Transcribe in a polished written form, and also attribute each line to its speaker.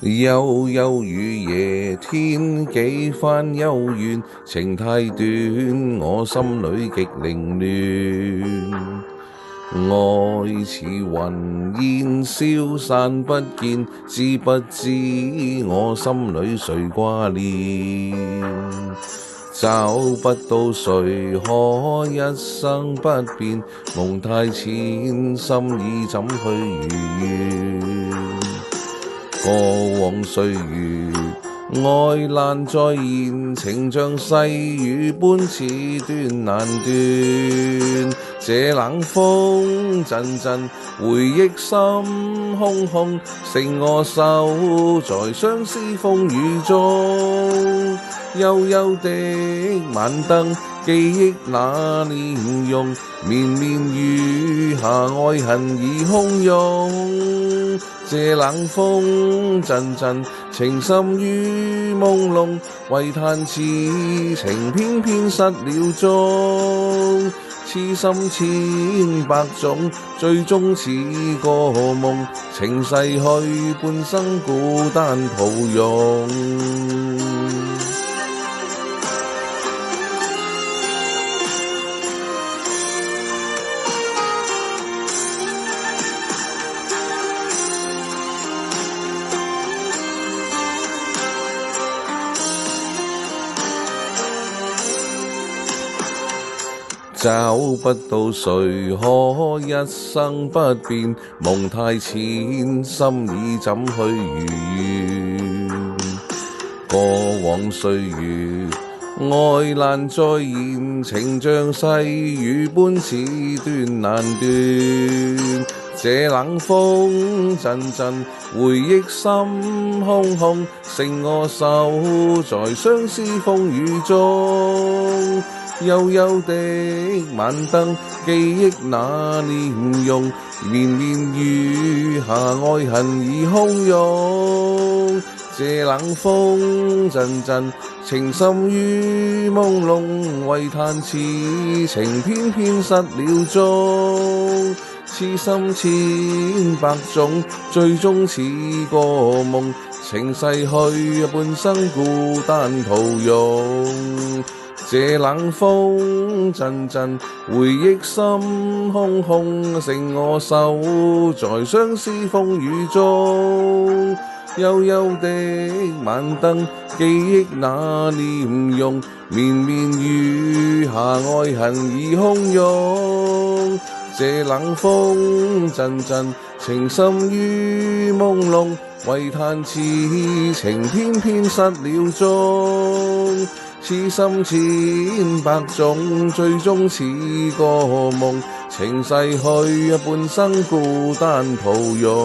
Speaker 1: 悠悠雨夜，天幾番幽怨，情太短，我心裏極凌亂。愛似雲煙消散不見，知不知我心裏誰掛念？找不到誰可一生不變，夢太淺，心已怎去如願？過往歲月，愛難再現，情像細雨般似斷難斷。這冷風陣陣，回憶心洶洶，剩我手在相思風雨中。幽幽的晚燈，記憶那年容，綿綿雨下愛恨已洶湧。這冷風陣陣，情深於朦朧，唯嘆此情偏偏失了蹤。痴心千百種，最終似個夢，情逝去，半生孤單抱擁。找不到誰可一生不變，夢太淺，心已怎去如願？過往歲月，愛難再現，情像細雨般似斷難斷。這冷風陣陣，回憶心洶洶，剩我手在相思風雨中。幽幽的晚燈，記憶那年容，綿綿雨下愛恨已洶湧。這冷風陣陣，情深於朦朧，唯嘆此情偏偏失了蹤。痴心千百種，最終似個夢，情逝去，半生孤單抱擁。這冷風陣陣，回憶心洶洶，剩我手在相思風雨中。幽幽的晚燈，記憶那年容，綿綿雨下愛恨已洶湧。這冷風陣陣，情深於朦朧，唯嘆此情偏偏失了蹤。痴心千百種，最終似個夢，情逝去，半生孤單抱擁。